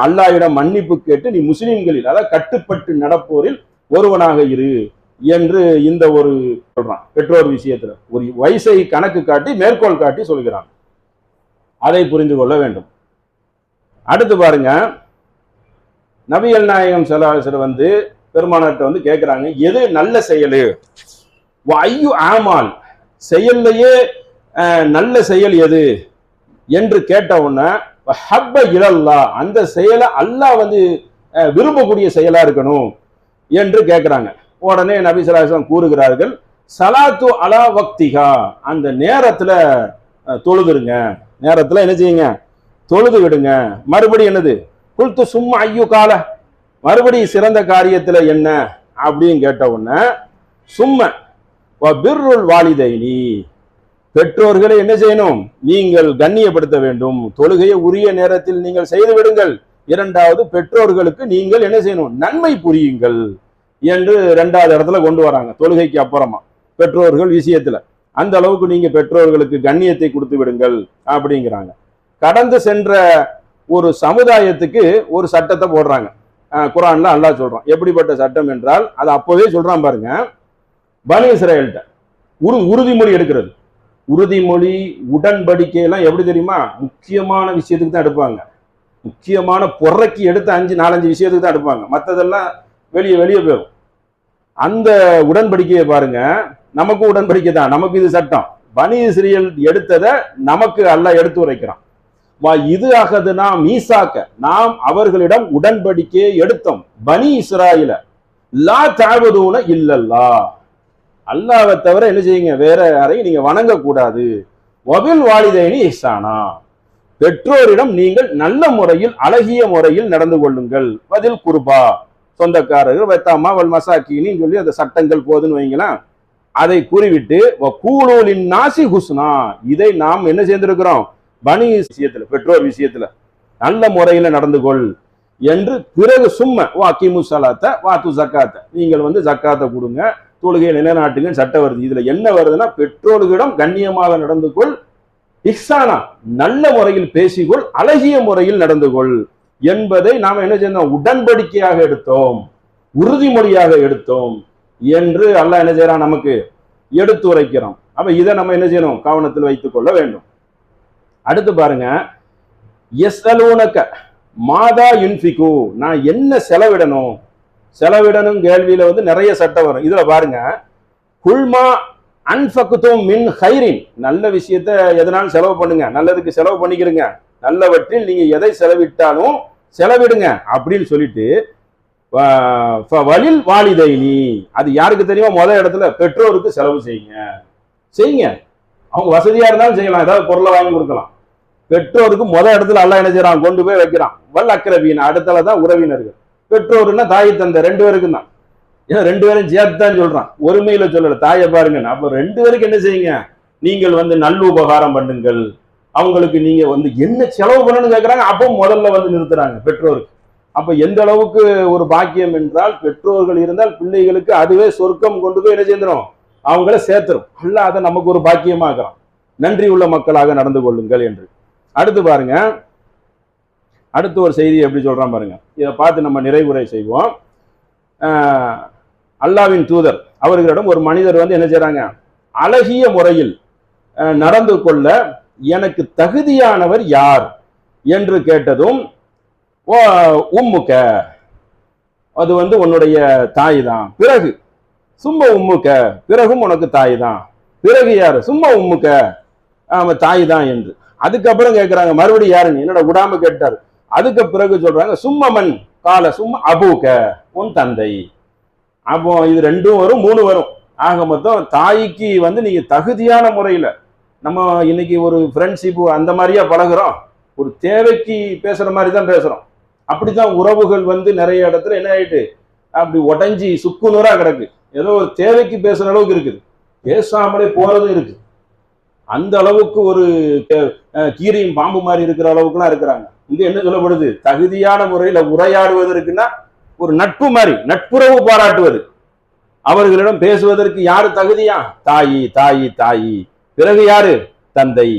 அல்லாஹ்விடம் மன்னிப்பு கேட்டு நீ முஸ்லிம்களில் அதாவது கட்டுப்பட்டு நடப்போரில் ஒருவனாக இரு என்று இந்த ஒரு சொல்றான். பெற்றோர் விஷயத்துல ஒரு வயசை கணக்கு காட்டி மேற்கோள் காட்டி சொல்கிறான். அதை புரிந்து கொள்ள வேண்டும். அடுத்து பாருங்க, நபிகள் நாயகம் ஸல்லல்லாஹு அலைஹி வஸல்லம் பெருமானார்ட்ட கேட்கிறாங்க, எது நல்ல செயலு, ஐயு ஆமால், செயல்லையே நல்ல செயல் எது என்று கேட்ட உடனே ஹப்ப இலல்லா, அந்த செயலை அல்லாஹ் விரும்பக்கூடிய செயலா இருக்கணும் என்று கேட்கிறாங்க. உடனே நபி ஸல்லல்லாஹு அலைஹி வஸல்லம் கூறுகிறார்கள், சலாத்து அலா வக்திகா, அந்த நேரத்துல தொழுதுருங்க, நேரத்துல என்ன செய்யுங்க, தொழுது விடுங்க. மறுபடியும் என்னது, குல்து சும்மா ஐயோ கால, மறுபடியும் சிறந்த காரியத்துல என்ன அப்படின்னு கேட்ட உடனே சும்ம பிர்ருல் வாலிதைனி, பெற்றோர்களை என்ன செய்யணும், நீங்கள் கண்ணியப்படுத்த வேண்டும், தொழுகையை உரிய நேரத்தில் நீங்கள் செய்து விடுங்கள். இரண்டாவது, பெற்றோர்களுக்கு நீங்கள் என்ன செய்யணும், நன்மை புரியுங்கள் என்று 2வது இடத்துல கொண்டு வராங்க. தொழுகைக்கு அப்புறமா பெற்றோர்கள் விஷயத்துல அந்த அளவுக்கு நீங்க பெற்றோர்களுக்கு கண்ணியத்தை கொடுத்து விடுங்கள் அப்படிங்கிறாங்க. கடந்து சென்ற ஒரு சமுதாயத்துக்கு ஒரு சட்டத்தை போடுறாங்க. குர்ஆன்ல அல்லாஹ் சொல்றான். எப்படிப்பட்ட சட்டம் என்றால், அது அப்போவே சொல்றான் பாருங்க, பனி இஸ்ரேல்கிட்ட உறுதிமொழி எடுக்கிறது. உறுதிமொழி உடன்படிக்கை எல்லாம் எப்படி தெரியுமா, முக்கியமான விஷயத்துக்கு தான் எடுப்பாங்க. முக்கியமான பொறைக்கு எடுத்து 4-5 விஷயத்துக்கு தான் எடுப்பாங்க. மற்றதெல்லாம் வெளியே போயிடும். அந்த உடன்படிக்கையை பாருங்க, நமக்கு உடன்படிக்கை தான், நமக்கு இது சட்டம். பனி இஸ்ரேல் எடுத்ததை நமக்கு அல்லாஹ் எடுத்து உரைக்கிறான். இது ஆகதுனா மீசாக்க, நாம் அவர்களிடம் உடன்படிக்கையை எடுத்தோம். பனி இஸ்ராயில லா தஅபுதூன இல்லல்லா, அல்லாஹ்வை தவிர என்ன செய்யுங்க, வேற யாரையும் நீங்க வணங்க கூடாது. வபில் வாலிதைனி இஹ்சானா, பெற்றோரிடம் நீங்கள் நல்ல முறையில் அழகிய முறையில் நடந்து கொள்ளுங்கள். பதில் குர்பா, சொந்தக்காரர்கள், வெத்தாமா வல் மசாக்கீனின்னு சொல்லி அந்த சட்டங்கள் போதுன்னு வைங்களேன். அதை கூறிவிட்டு வகூலுலின் நாசி ஹுஸ்னா, இதை நாம் என்ன செய்திருக்கிறோம், பனி விஷயத்துல பெற்றோர் விஷயத்துல நல்ல முறையில நடந்து கொள் என்று. பிறகு சும்ம வாக்கிமு சலாத்த வாத்து ஜக்காத்த, நீங்கள் ஜக்காத்தை கொடுங்க, தொழுகையை நிலைநாட்டுங்க சட்டம் வருது. இதுல என்ன வருதுன்னா, பெற்றோர்களிடம் கண்ணியமாக நடந்து கொள், இஹ்சானா நல்ல முறையில் பேசிக்கொள், அழகிய முறையில் நடந்து கொள் என்பதை நாம் என்ன செய்யணும், உடன்படிக்கையாக எடுத்தோம், உறுதிமொழியாக எடுத்தோம் என்று அல்லாஹ் என்ன செய்யறான், நமக்கு எடுத்து உரைக்கிறோம். அப்ப இதை நம்ம என்ன செய்யணும், கவனத்தில் வைத்துக் கொள்ள வேண்டும். அடுத்து பாருங்க, யஸ்அலூனக மாதா யுன்ஃபிகு, நான் என்ன செலவிடணும் கேள்வியில நிறைய சட்டம் வரும். இதுல பாருங்க, குல்மா அன்ஃபக்தும் மின் ஹைரின், நல்ல விஷயத்தை எதனாலும் செலவு பண்ணுங்க, நல்லதுக்கு செலவு பண்ணிக்கிறீங்க, நல்லவற்றில் நீங்க எதை செலவிட்டாலும் செலவிடுங்க அப்படின்னு சொல்லிட்டு, வலில் வாலிதைனி, அது யாருக்கு தெரியுமா, முதல் இடத்துல பெற்றோருக்கு செலவு செய்யுங்க. அவங்க வசதியா இருந்தாலும் செய்யலாம், ஏதாவது பொருளை வாங்கி கொடுக்கலாம். பெற்றோருக்கு முதல் இடத்துல அல்லாஹ் என்ன செய்யறான், கொண்டு போய் வைக்கிறான். வல் அக்ரபீன், அடுத்தல தான் உறவினர்கள். பெற்றோருன்னா தாய் தந்தை 2 பேருக்கும் தான். ஏன்னா 2 பேரும் சேர்த்து தான் சொல்றான், ஒருமையில சொல்லல. தாயை பாருங்க, அப்ப 2 பேருக்கு என்ன செய்யுங்க, நீங்கள் நல்ல உபகாரம் பண்ணுங்கள். அவங்களுக்கு நீங்க என்ன செலவு பண்ணணும்னு கேட்கறாங்க, அப்போ முதல்ல நிறுத்துறாங்க பெற்றோருக்கு. அப்ப எந்த அளவுக்கு ஒரு பாக்கியம் என்றால், பெற்றோர்கள் இருந்தால் பிள்ளைகளுக்கு அதுவே சொர்க்கம் கொண்டு போய் என்ன செய்யறோம், அவங்கள சேர்த்துரும். அல்லாஹ் அதை நமக்கு ஒரு பாக்கியமாக்குறான். நன்றி உள்ள மக்களாக நடந்து கொள்ளுங்கள் என்று. அடுத்து பாருங்க, அடுத்து ஒரு செய்தி எப்படி சொல்றான் பாருங்க, இதை பார்த்து நம்ம நிறைவுரை செய்வோம். அல்லாஹ்வின் தூதர் அவர்களிடம் ஒரு மனிதர் என்ன செய்யறாங்க, அழகிய முறையில் நடந்து கொள்ள எனக்கு தகுதியானவர் யார் என்று கேட்டதும் உம்முக்க, அது உன்னுடைய தாய் தான். பிறகு சும்மா உம்முக்க, பிறகும் உனக்கு தாய் தான். பிறகு யாரு? சும்மா உம்முக்க, தாய் தான் என்று. அதுக்கப்புறம் கேட்கிறாங்க மறுபடியும் யாருன்னு, என்னோட விடாம கேட்டார். அதுக்கு பிறகு சொல்றாங்க சும்மமன் கால சும்மா அபூக்க, உன் தந்தை. அப்போ இது 2 வரும் 3 வரும். ஆக மொத்தம் தாய்க்கு நீங்க தகுதியான முறையில, நம்ம இன்னைக்கு ஒரு ஃப்ரெண்ட்ஷிப் அந்த மாதிரியா பழகுறோம், ஒரு தேவைக்கு பேசுற மாதிரி தான் பேசுறோம். அப்படித்தான் உறவுகள் நிறைய இடத்துல என்ன ஆயிட்டு அப்படி உடஞ்சி சுக்குநூறா கிடக்கு. ஏதோ ஒரு தேவைக்கு பேசுற அளவுக்கு இருக்குது, பேசாமலே போறதும் இருக்கு. அந்த அளவுக்கு ஒரு கீரியும் பாம்பு மாதிரி இருக்கிற அளவுக்குலாம் இருக்கிறாங்க. இங்க என்ன சொல்லப்படுது? தகுதியான முறையில உரையாடுவதற்குன்னா ஒரு நட்பு மாதிரி, நட்புறவு பாராட்டுவது. அவர்களிடம் பேசுவதற்கு யாரு தகுதியா? தாயி தாயி தாயி, பிறகு யாரு? தந்தை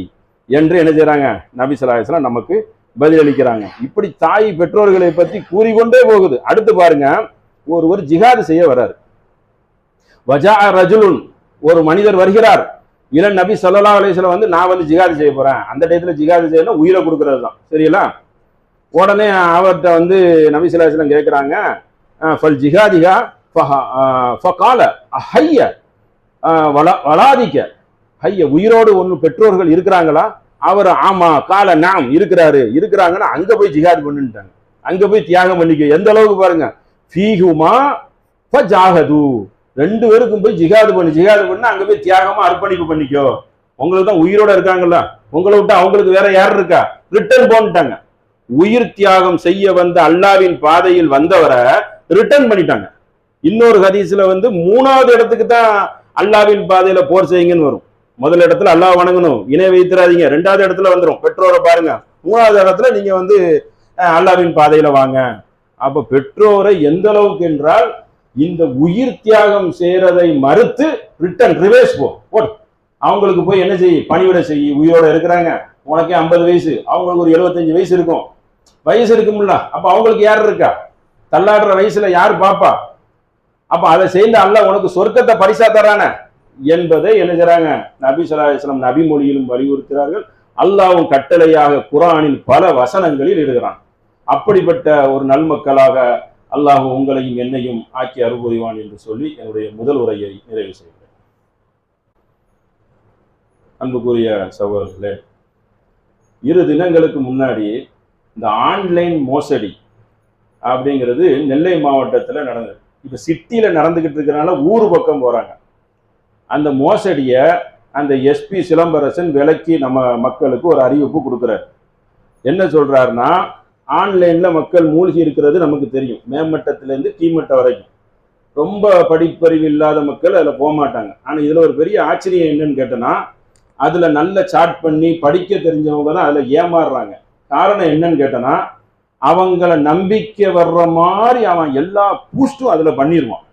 என்று என்ன செய்யறாங்க? நபி ஸல்லல்லாஹு அலைஹி வஸல்லம் நமக்கு பதிலளிக்கிறாங்க. இப்படி தாய் பெற்றோர்களை பற்றி கூறிக்கொண்டே போகுது. அடுத்து பாருங்க, ஒருவர் ஜிஹாது செய்ய வர்றாரு. வஜா ரஜுலுன், ஒரு மனிதர் வருகிறார். இளன் நபி ஸல்லல்லாஹு அலைஹி வஸல்லம் நான் ஜிஹாது செய்ய போறேன். அந்த டயத்துல ஜிஹாது செய்யணும், உயிரை கொடுக்கறது தான், சரிங்களா? உடனே அவர்கிட்ட நபி ஸல்லல்லாஹு அலைஹி வஸல்லம் கேட்கிறாங்க, ஃபல் ஜிஹாதிகா ஃபகால ஹய்ய வலாதிக்க, ஹய்ய உயிரோடு பெற்றோர்கள் இருக்கிறாங்களா? அவர் ஆமா கால நாம் இருக்கிறாங்கன்னா அங்க போய் ஜிஹாது பண்ணிட்டாங்க, அங்க போய் தியாகம் பண்ணிக்க. எந்த அளவுக்கு பாருங்க, ஃபீஹுமா ஃபஜாஹது, 2 பேருக்கும் போய் ஜிஹாது பண்ணா அங்க போய் தியாகமா அர்ப்பணிப்பு பண்ணிக்கோ. உங்களுக்கு தான் உயிரோட இருக்காங்கல்ல, உங்களை விட்டு அவங்களுக்கு வேற யார் இருக்கா? ரிட்டர்ன் போன்ட்டாங்க. உயிர் தியாகம் செய்ய வந்த அல்லாவின் பாதையில் வந்தவரை ரிட்டர்ன் பண்ணிட்டாங்க. இன்னொரு ஹதீஸ்ல 3வது இடத்துக்கு தான் அல்லாவின் பாதையில போர் செய்யுங்கன்னு வரும். முதல் இடத்துல அல்லாஹ் வணங்கணும், இணை வைத்திராதீங்க. 2வது இடத்துல வந்துடும் பெற்றோரை பாருங்க. 3வது இடத்துல நீங்க அல்லாவின் பாதையில வாங்க. அப்ப பெற்றோரை எந்த அளவுக்கு என்றால், இந்த உயிர் தியாகம் செய்யறதை மறுத்து ரிட்டர்ன் ரிவேர்ஸ் போட், அவங்களுக்கு போய் என்ன செய்ய? பணிவிட செய்ய. உயிரோட இருக்கிறாங்க, உனக்கே 50 வயசு, அவங்களுக்கு ஒரு 75 வயசு இருக்கும், வயசு இருக்கும்ல. அப்ப அவங்களுக்கு யார் இருக்கா? தள்ளாடுற வயசுல யார் பாப்பா? அப்ப அதை செய்த அல்லாஹ் உனக்கு சொர்க்கத்தை பரிசா தரான என்பதை என்ன செய்றாங்க? நபி ஸல்லல்லாஹு அலைஹி வஸல்லம் நபி மொழியிலும் வலியுறுத்துகிறார்கள். அல்லாஹ்வும் கட்டளையாக குர்ஆனில் பல வசனங்களில் இடுகிறான். அப்படிப்பட்ட ஒரு நல்மக்களாக அல்லாஹ் உங்களையும் என்னையும் ஆக்கி அருள் புரிவான் என்று சொல்லி என்னுடைய முதல் உரையை நிறைவு செய்கிறேன். அன்புக்குரிய சகோதரர்களே, 2 தினங்களுக்கு முன்னாடி இந்த ஆன்லைன் மோசடி அப்படிங்கிறது நெல்லை மாவட்டத்தில் நடந்தது. இப்ப சிட்டியில நடந்துகிட்டு இருக்கிறனால ஊரு பக்கம் போறாங்க. அந்த மோசடிய அந்த எஸ்பி சிலம்பரசன் விலக்கி நம்ம மக்களுக்கு ஒரு அறிவிப்பு கொடுக்கிறார். என்ன சொல்றாருன்னா, ஆன்லைன்ல மக்கள் மூழ்கி இருக்கிறது நமக்கு தெரியும், மேம்பட்டத்திலேருந்து கீழ்மட்டம் வரைக்கும். ரொம்ப படிப்பறிவு இல்லாத மக்கள் அதில் போக மாட்டாங்க. ஆனால் இதில் ஒரு பெரிய ஆச்சரியம் என்னன்னு கேட்டோன்னா, அதில் நல்ல சாட் பண்ணி படிக்க தெரிஞ்சவங்க தான் அதில் ஏமாறுறாங்க. காரணம் என்னன்னு கேட்டோன்னா, அவங்கள நம்பிக்கை வர்ற மாதிரி அவன் எல்லா பூஸ்டும் அதில் பண்ணிடுவான்,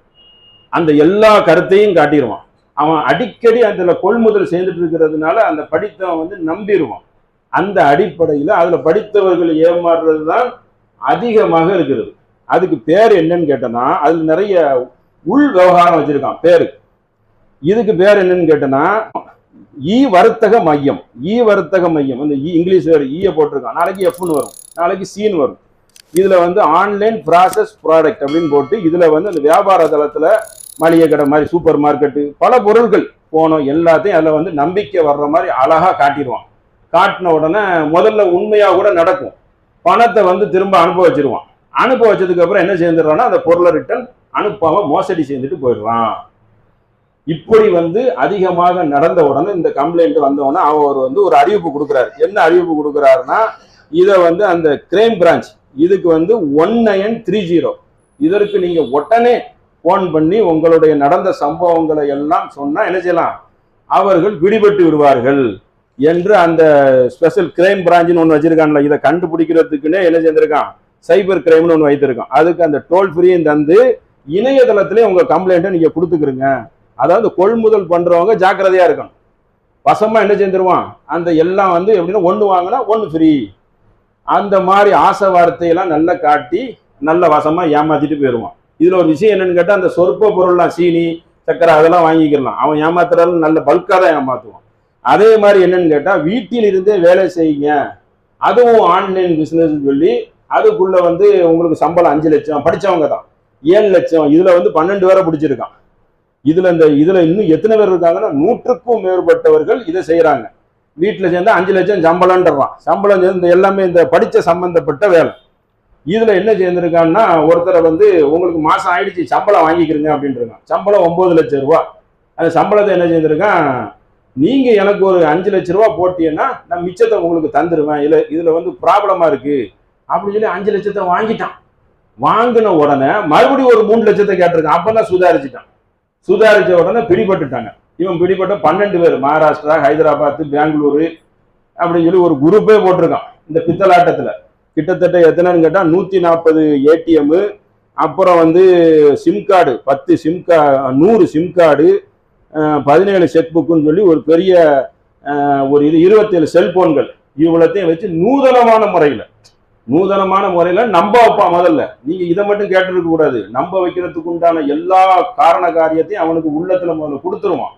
அந்த எல்லா கருத்தையும் காட்டிடுவான். அவன் அடிக்கடி அதில் கொள்முதல் செய்துட்டு இருக்கிறதுனால அந்த படித்தவன் நம்பிடுவான். அந்த அடிப்படையில் அதில் படித்தவர்கள் ஏமாறுறது தான் அதிகமாக இருக்கிறது. அதுக்கு பேர் என்னன்னு கேட்டோன்னா, அதில் நிறைய உள் விவகாரம் வச்சிருக்கான் பேரு. இதுக்கு பேர் என்னன்னு கேட்டோன்னா, வர்த்தக மையம். வர்த்தக மையம் அந்த இங்கிலீஷ் வேறு ஈய போட்டிருக்கான். நாளைக்கு எஃப்னு வரும், நாளைக்கு சீன் வரும். இதுல ஆன்லைன் ப்ராசஸ் ப்ராடக்ட் அப்படின்னு போட்டு இதுல அந்த வியாபார தளத்துல மளிகை கடை மாதிரி, சூப்பர் மார்க்கெட்டு, பல பொருட்கள் போனோம் எல்லாத்தையும் அதில் நம்பிக்கை வர்ற மாதிரி அழகா காட்டிடுவான். காட்டின உடனே முதல்ல உண்மையா கூட நடக்கும், பணத்தை திரும்ப அனுப்ப வச்சிருவான். அனுப்ப வச்சதுக்கு அப்புறம் என்ன செய்துடுறான்னா, அந்த பொருளை ரிட்டர்ன் அனுப்பாம மோசடி செய்துட்டு போயிடுறான். இப்படி அதிகமாக நடந்த உடனே இந்த கம்ப்ளைண்ட் வந்த உடனே அவர் ஒரு அறிவிப்பு கொடுக்குறாரு. என்ன அறிவிப்பு கொடுக்குறாருன்னா, இதை அந்த கிரைம் பிரான்ச் இதுக்கு 1930 இதற்கு நீங்க உடனே போன் பண்ணி உங்களுடைய நடந்த சம்பவங்களை எல்லாம் சொன்னா என்ன செய்யலாம், அவர்கள் பிடிபட்டு விடுவார்கள் என்று அந்த ஸ்பெஷல் கிரைம் பிரான்ச்னு ஒன்று வச்சிருக்கான்ல, இதை கண்டுபிடிக்கிறதுக்குன்னே என்ன செய்திருக்கான், சைபர் கிரைம்னு ஒன்று வைத்திருக்கான். அதுக்கு அந்த டோல் ஃப்ரீயும் தந்து இணையதளத்திலே உங்க கம்ப்ளைண்ட்டை நீங்க கொடுத்துக்கிறீங்க. அதாவது கொள்முதல் பண்றவங்க ஜாக்கிரதையா இருக்கணும். வசமா என்ன செஞ்சிருவான், அந்த எல்லாம் எப்படின்னா 1 வாங்கினா 1 ஃப்ரீ, அந்த மாதிரி ஆசை வார்த்தையெல்லாம் நல்லா காட்டி நல்ல வசமா ஏமாத்திட்டு போயிடுவான். இதுல ஒரு விஷயம் என்னன்னு கேட்டா, அந்த சொற்ப பொருள்லாம் சீனி சக்கரை அதெல்லாம் வாங்கிக்கலாம். அவன் ஏமாத்துறாலும் நல்ல பல்கா தான் ஏமாத்துவான். அதே மாதிரி என்னன்னு கேட்டா வீட்டில் இருந்தே வேலை செய்யுங்க, அதுவும் ஆன்லைன் பிசினஸ் சொல்லி அதுக்குள்ள வந்து உங்களுக்கு சம்பளம் 5 லட்சம், படிச்சவங்க தான் 7 லட்சம், இதுல வந்து 12 பேரை பிடிச்சிருக்கான். இதுல இன்னும் எத்தனை பேர் இருக்காங்கன்னா 100க்கும் மேற்பட்டவர்கள் இதை செய்யறாங்க. வீட்டுல சேர்ந்தா 5 லட்சம் சம்பளம்ன்றான். சம்பளம் சேர்ந்து எல்லாமே இந்த படிச்ச சம்பந்தப்பட்ட வேலை. இதுல என்ன சேர்ந்திருக்கான்னா ஒருத்தரை வந்து உங்களுக்கு மாசம் ஆயிடுச்சு சம்பளம் வாங்கிக்கிறீங்க அப்படின்னு இருக்கான். சம்பளம் 9 லட்சம் ரூபாய். அந்த சம்பளத்தை என்ன செய்திருக்கான், நீங்க எனக்கு ஒரு 5 லட்சம் ரூபாய் போட்டீங்கன்னா நான் மிச்சத்தை உங்களுக்கு தந்துருவேன், இதுல வந்து ப்ராப்ளமா இருக்கு அப்படின்னு சொல்லி 5 லட்சத்தை வாங்கிட்டான். வாங்கின உடனே மறுபடியும் ஒரு 3 லட்சத்தை கேட்டிருக்கான். அப்பதான் சுதாரிச்சுட்டான். சுதாரிச்ச உடனே பிடிபட்டுட்டாங்க. இவன் பிடிபட்ட 12 பேர் மகாராஷ்டிரா, ஹைதராபாத், பெங்களூரு அப்படின்னு சொல்லி ஒரு குரூப்பே போட்டிருக்கான் இந்த பித்தலாட்டத்துல. கிட்டத்தட்ட எத்தனைன்னு கேட்டா 140 ஏடிஎம், அப்புறம் வந்து SIM card 10 SIM card, 100 SIM card, 17 cheque புக்குன்னு சொல்லி ஒரு பெரிய ஒரு 27 செல்போன்கள், இவ்வளத்தையும் வச்சு நூதனமான முறையில நம்ப வைப்பான். முதல்ல நீங்க இதை மட்டும் கேட்டிருக்க கூடாது, நம்ப வைக்கிறதுக்கு உண்டான எல்லா காரண காரியத்தையும் அவனுக்கு உள்ளத்துல முதல்ல கொடுத்துருவான்.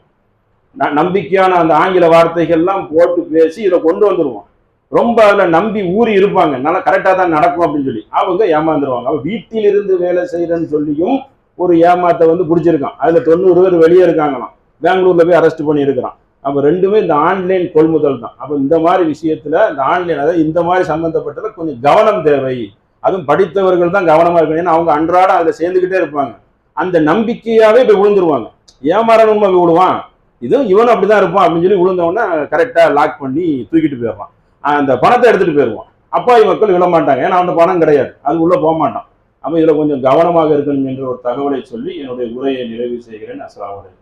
நம்பிக்கையான அந்த ஆங்கில வார்த்தைகள்லாம் போட்டு பேசி இதை கொண்டு வந்துருவான். ரொம்ப அதுல நம்பி ஊறி இருப்பாங்க, நல்லா கரெக்டா தான் நடக்கும் அப்படின்னு சொல்லி அவங்க ஏமாந்துருவாங்க. அவ வீட்டில் இருந்து வேலை செய்யறேன்னு சொல்லியும் ஒரு ஏமாத்தை வந்து பிடிச்சிருக்கான். அதுல 90 பேர் வெளியே இருக்காங்களாம், பெங்களூர்ல போய் அரெஸ்ட் பண்ணி இருக்கிறான். அப்ப ரெண்டுமே இந்த ஆன்லைன் கொள்முதல் தான். அப்ப இந்த மாதிரி விஷயத்துல இந்த ஆன்லைன், அதாவது இந்த மாதிரி சம்பந்தப்பட்டதுல கொஞ்சம் கவனம் தேவை. அதுவும் படித்தவர்கள் தான் கவனமா இருக்கணும். ஏன்னா அவங்க அன்றாடம் அதுல சேர்ந்துகிட்டே இருப்பாங்க. அந்த நம்பிக்கையாவே போய் விழுந்துருவாங்க. ஏமாறணும் போய் விடுவான், இதுவும் இவனும் அப்படிதான் இருப்பான் அப்படின்னு சொல்லி விழுந்தவொடனே கரெக்டா லாக் பண்ணி தூக்கிட்டு போயிடுவான். அந்த பணத்தை எடுத்துட்டு போயிடுவான். அப்பாவி மக்கள் விட மாட்டாங்க, ஏன்னா அந்த பணம் கிடையாது, அது உள்ள போக மாட்டான். அப்ப இதுல கொஞ்சம் கவனமாக இருக்கணும் என்ற ஒரு தகவலை சொல்லி என்னுடைய உரையை நிறைவு செய்கிறேன். அஸ்ஸலாமு அலைக்கும்.